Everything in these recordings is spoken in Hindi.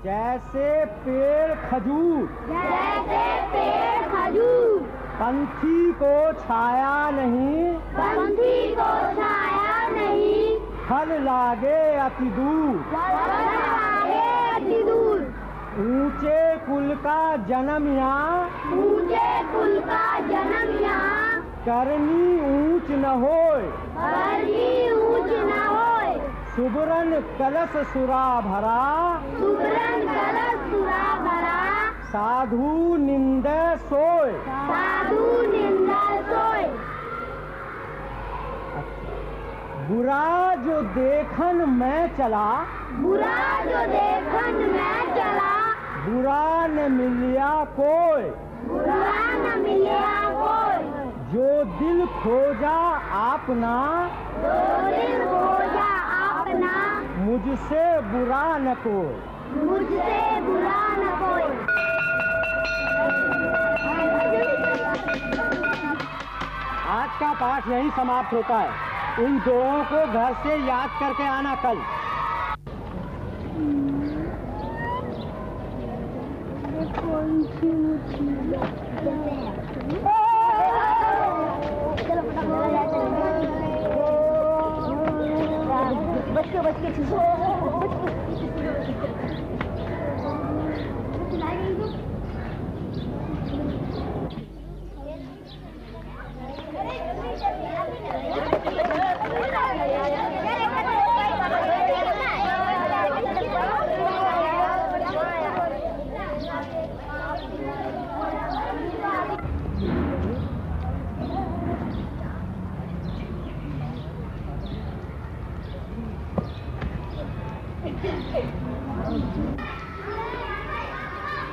जैसे पेड़ खजूर, जैसे पेड़ खजूर, पंछी को छाया नहीं, पंछी को छाया नहीं, फल लागे अति दूर, फल लागे अति दूर। ऊंचे कुल का जन्म यहाँ, ऊंचे कुल का जन्म यहाँ, करनी ऊंच न होय, करनी ऊंच न होय। सुबरन कलश सुरा भरा, सुबरन कलश सुरा भरा, साधु निंदे सोय, साधु निंदा सोय। बुरा जो देखन मैं चला, बुरा जो देखन मैं चला, बुरा न मिलिया कोई, बुरा न मिलिया कोई। जो दिल खोजा आपना, जो दिल खोजा अपना, मुझसे बुरा न कोई। मुझसे बुरा न कोई। आज का पाठ यहीं समाप्त होता है। इन दोहों को घर से याद करके आना कल।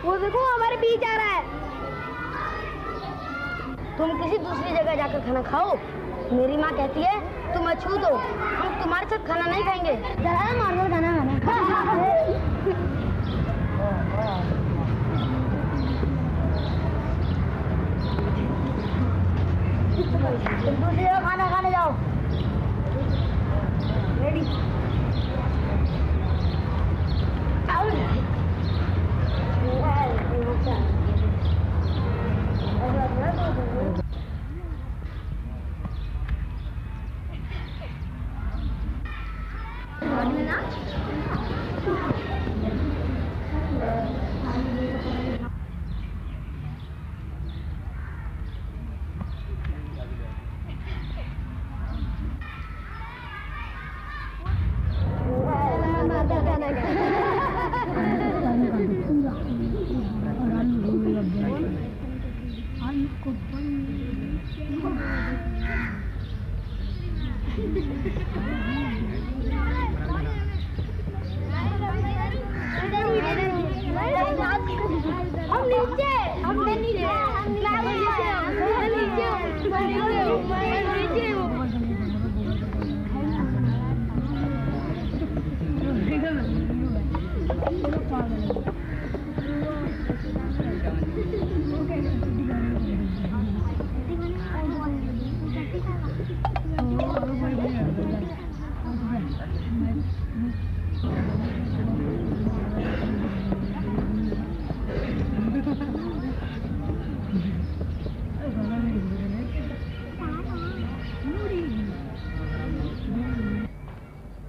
वो देखो हमारे बीच आ रहा है। तुम किसी दूसरी जगह जाकर खाना खाओ। मेरी माँ कहती है तुम अछूत हो, हम तुम्हारे साथ खाना नहीं खाएंगे। जरा नॉर्मल खाना खाना। तुम दूसरी जगह खाना खाने जाओ। रेडी?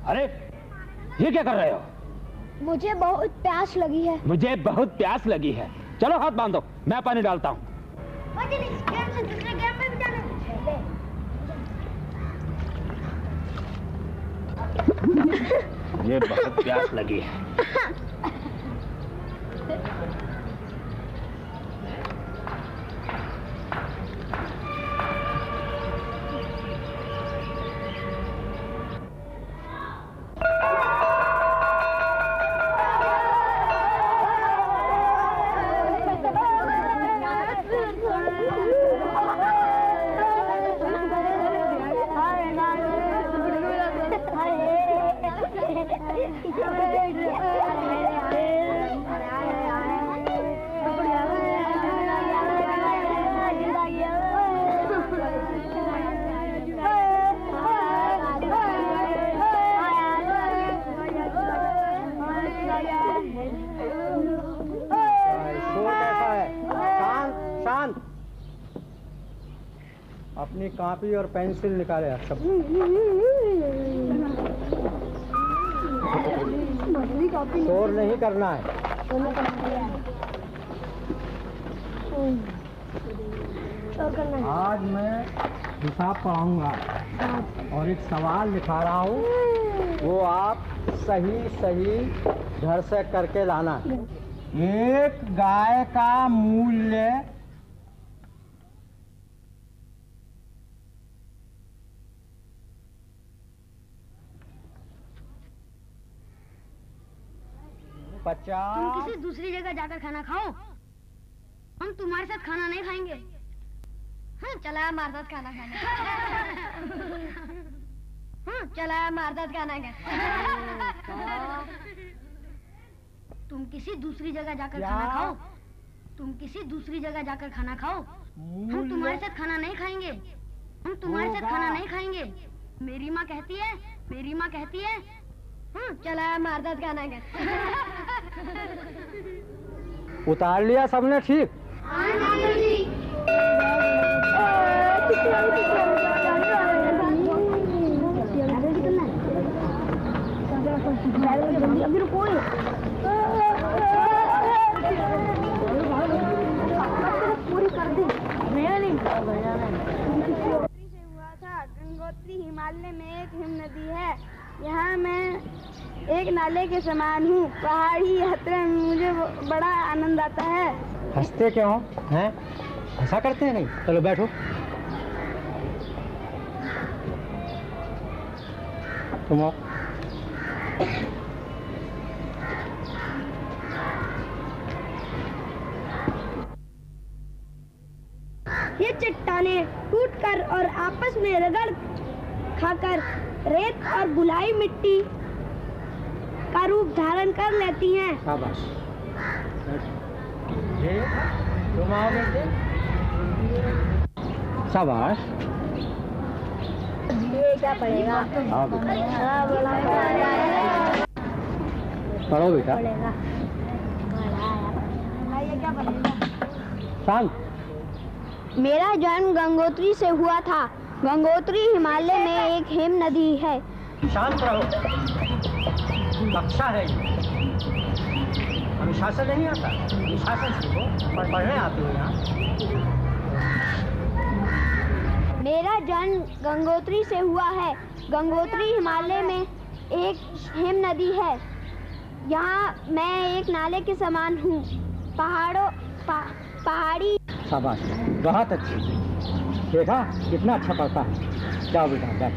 अरे ये क्या कर रहे हो? मुझे बहुत प्यास लगी है। मुझे बहुत प्यास लगी है। चलो हाथ बांधो, मैं पानी डालता हूँ। दूसरे गेम में भी जाना। मुझे बहुत प्यास लगी है। अपनी कॉपी और पेंसिल निकाले सब। शोर नहीं करना है। आज मैं हिसाब पढ़ाऊंगा और एक सवाल लिखा रहा हूँ, वो आप सही सही घर से करके लाना। एक गाय का मूल्य 50। तुम किसी दूसरी जगह जाकर खाना खाओ, हम तुम्हारे साथ खाना नहीं खाएंगे। हाँ चला हमारे साथ खाना खाने। हाँ चला हमारे साथ खाना खाने। तुम किसी दूसरी जगह जाकर खाना खाओ, तुम किसी दूसरी जगह जाकर खाना खाओ, हम तुम्हारे साथ खाना नहीं खाएंगे। हम तुम्हारे साथ खाना नहीं खाएंगे। मेरी माँ कहती है, मेरी माँ कहती है, हाँ चला हमारे साथ खाना खाने। उतार लिया सबने? ठीक। गंगोत्री हिमालय में एक हिम नदी है। यहाँ मैं एक नाले के समान हूँ। पहाड़ी यात्रा में मुझे बड़ा आनंद आता है। हंसते क्यों हैं? ऐसा करते हैं नहीं? चलो बैठो। तुम आओ। ये चट्टानें टूटकर और आपस में रगड़ खाकर रेत और बुलाई मिट्टी का रूप धारण कर लेती हैं। शाबाश। ये तुम आओ बेटे। शाबाश। ये क्या पड़ेगा? आओ बेटा। पढ़ो बेटा। ये क्या पड़ेगा? शांत। मेरा जन्म गंगोत्री से हुआ था। गंगोत्री हिमालय में एक हिम नदी है। शांत रहो। कक्षा है, अनुशासन नहीं आता। अनुशासन सीखो, पढ़ने आते हो यहाँ। मेरा जन्म गंगोत्री से हुआ है। गंगोत्री हिमालय में एक हिम नदी है। यहाँ मैं एक नाले के समान हूँ। पहाड़ी। शाबाश, बहुत अच्छी। देखा कितना अच्छा पढ़ता है। जाओ बेटा बैठ।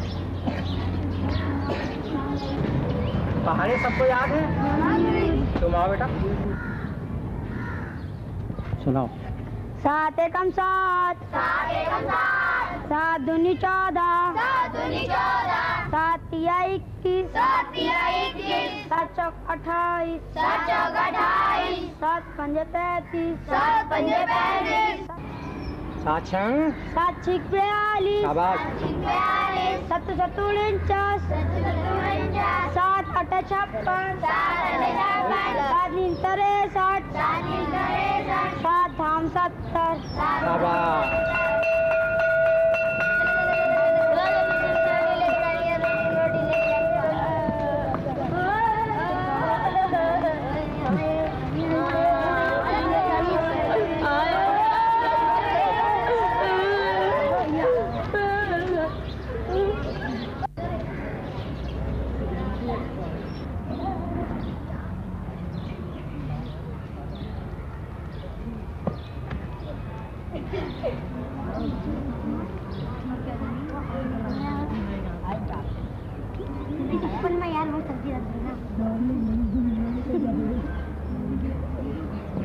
पहाड़े सबको याद है? तुम आओ बेटा। सुनाओ। 7 एकम 7, 7 दूनी 14, 7 तिया 21, 7 चौक 28, 7 पंजे 33, 7 छंग 7 छिक 42, शाबाश। 7 सत्तू 49, 7 8 56, 7 नीम 63, 7 धाम 70। शाबाश।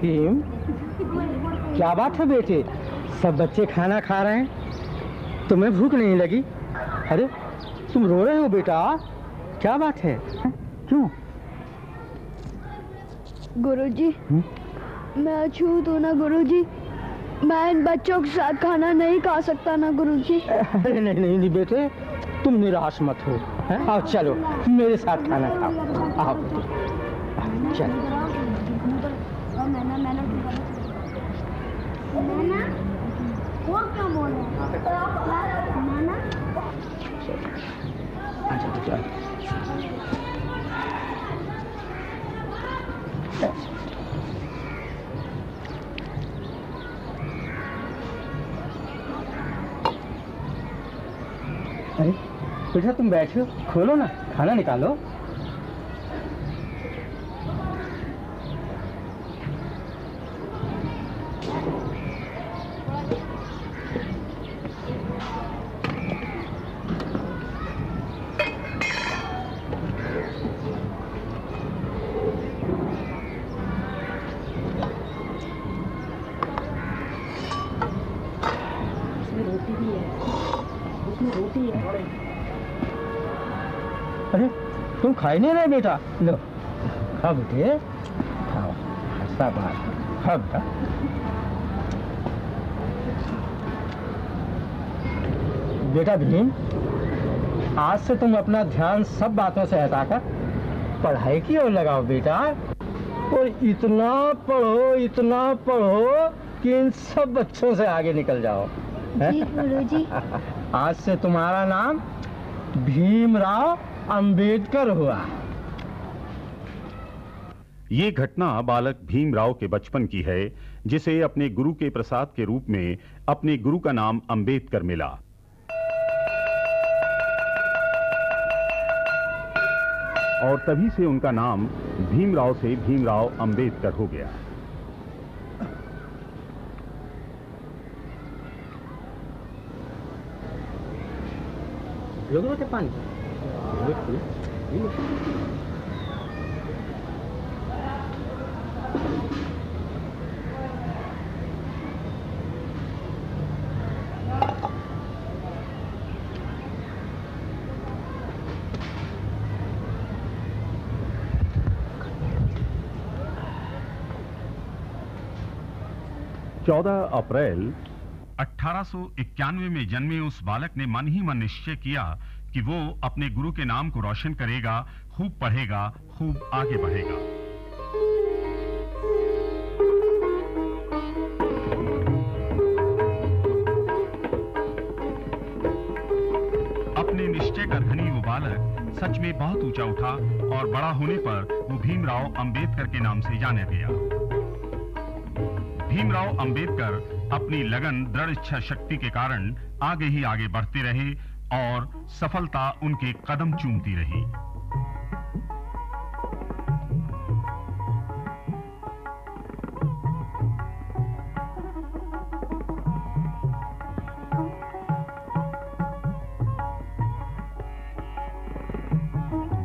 भीम, क्या बात है बेटे? सब बच्चे खाना खा रहे हैं, तुम्हें भूख नहीं लगी? अरे तुम रो रहे हो बेटा, क्या बात है? क्यों? गुरुजी, मैं अछूत हूँ ना गुरुजी। मैं इन बच्चों के साथ खाना नहीं खा सकता ना गुरुजी। अरे नहीं बेटे, तुम निराश मत हो। आओ चलो मेरे साथ खाना खाओ। आओ चलो। वो क्यों बोल रहे हैं? नाना अरे बेटा तुम बैठो, खोलो ना, खाना निकालो। अरे तुम खाई नहीं रहे बेटा, लो खाओ बेटे, खाओ, शाबाश, खाओ बेटा। बेटा भीम, आज से तुम अपना ध्यान सब बातों से हटाकर पढ़ाई की ओर लगाओ बेटा, और इतना पढ़ो कि इन सब बच्चों से आगे निकल जाओ। जी गुरुजी। आज से तुम्हारा नाम भीमराव अंबेडकर हुआ। ये घटना बालक भीमराव के बचपन की है, जिसे अपने गुरु के प्रसाद के रूप में अपने गुरु का नाम अंबेडकर मिला। और तभी से उनका नाम भीमराव से भीमराव अंबेडकर हो गया। लोगों के पानी 14 अप्रैल 1891 में जन्मे उस बालक ने मन ही मन निश्चय किया कि वो अपने गुरु के नाम को रोशन करेगा, खूब पढ़ेगा, खूब आगे बढ़ेगा। अपने निश्चय का धनी वो बालक सच में बहुत ऊंचा उठा और बड़ा होने पर वो भीमराव अंबेडकर के नाम से जाना गया। भीमराव अंबेडकर अपनी लगन, दृढ़ इच्छा शक्ति के कारण आगे ही आगे बढ़ते रहे और सफलता उनके कदम चूमती रही।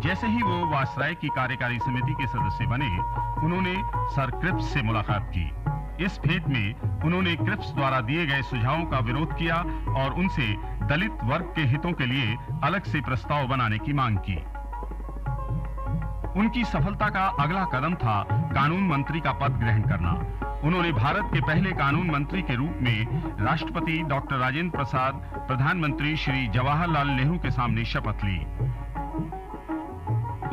जैसे ही वो वायसराय की कार्यकारी समिति के सदस्य बने, उन्होंने सर क्रिप्स से मुलाकात की। इस भेंट में उन्होंने क्रिप्स द्वारा दिए गए सुझावों का विरोध किया और उनसे दलित वर्ग के हितों के लिए अलग से प्रस्ताव बनाने की मांग की। उनकी सफलता का अगला कदम था कानून मंत्री का पद ग्रहण करना। उन्होंने भारत के पहले कानून मंत्री के रूप में राष्ट्रपति डॉक्टर राजेंद्र प्रसाद, प्रधानमंत्री श्री जवाहरलाल नेहरू के सामने शपथ ली।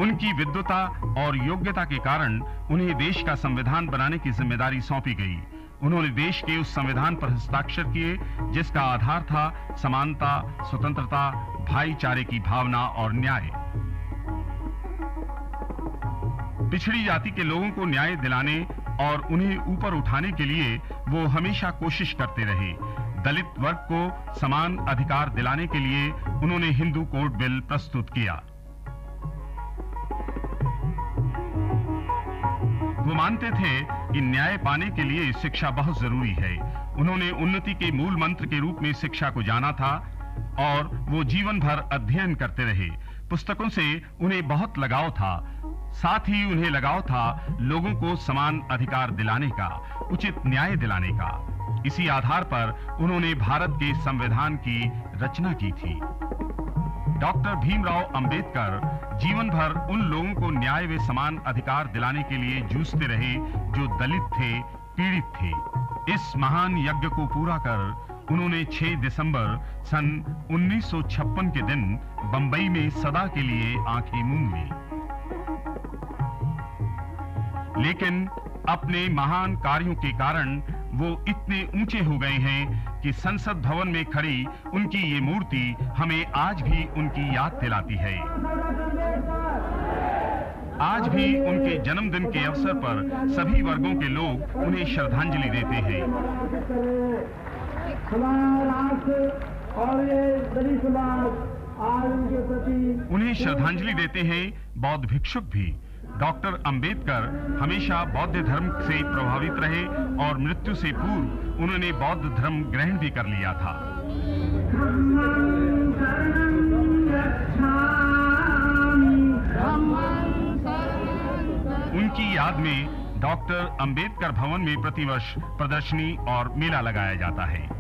उनकी विद्वता और योग्यता के कारण उन्हें देश का संविधान बनाने की जिम्मेदारी सौंपी गई। उन्होंने देश के उस संविधान पर हस्ताक्षर किए जिसका आधार था समानता, स्वतंत्रता, भाईचारे की भावना और न्याय। पिछड़ी जाति के लोगों को न्याय दिलाने और उन्हें ऊपर उठाने के लिए वो हमेशा कोशिश करते रहे। दलित वर्ग को समान अधिकार दिलाने के लिए उन्होंने हिंदू कोड बिल प्रस्तुत किया। वो मानते थे कि न्याय पाने के लिए शिक्षा बहुत जरूरी है। उन्होंने उन्नति के मूल मंत्र के रूप में शिक्षा को जाना था और वो जीवन भर अध्ययन करते रहे। पुस्तकों से उन्हें बहुत लगाव था, साथ ही उन्हें लगाव था लोगों को समान अधिकार दिलाने का, उचित न्याय दिलाने का। इसी आधार पर उन्होंने भारत के संविधान की रचना की थी। डॉक्टर भीमराव अंबेडकर जीवन भर उन लोगों को न्याय व समान अधिकार दिलाने के लिए जूझते रहे जो दलित थे, पीड़ित थे। इस महान यज्ञ को पूरा कर उन्होंने 6 दिसंबर सन 1956 के दिन बंबई में सदा के लिए आंखें मूंद ली। लेकिन अपने महान कार्यों के कारण वो इतने ऊंचे हो गए हैं कि संसद भवन में खड़ी उनकी ये मूर्ति हमें आज भी उनकी याद दिलाती है। आज भी उनके जन्मदिन के अवसर पर सभी वर्गों के लोग उन्हें श्रद्धांजलि देते हैं। उन्हें श्रद्धांजलि देते हैं बौद्ध भिक्षुक भी। डॉक्टर अंबेडकर हमेशा बौद्ध धर्म से प्रभावित रहे और मृत्यु से पूर्व उन्होंने बौद्ध धर्म ग्रहण भी कर लिया था। उनकी याद में डॉक्टर अंबेडकर भवन में प्रतिवर्ष प्रदर्शनी और मेला लगाया जाता है।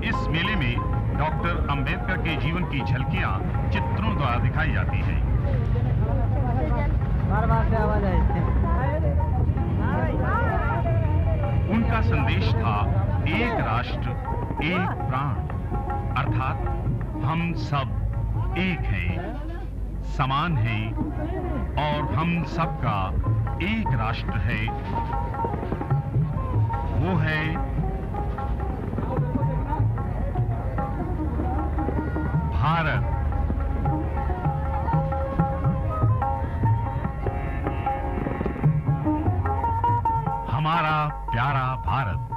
इस मेले में डॉक्टर अंबेडकर के जीवन की झलकियां चित्रों द्वारा दिखाई जाती हैं। उनका संदेश था एक राष्ट्र एक प्राण, अर्थात हम सब एक हैं, समान हैं और हम सबका एक राष्ट्र है, वो है भारत। हमारा प्यारा भारत।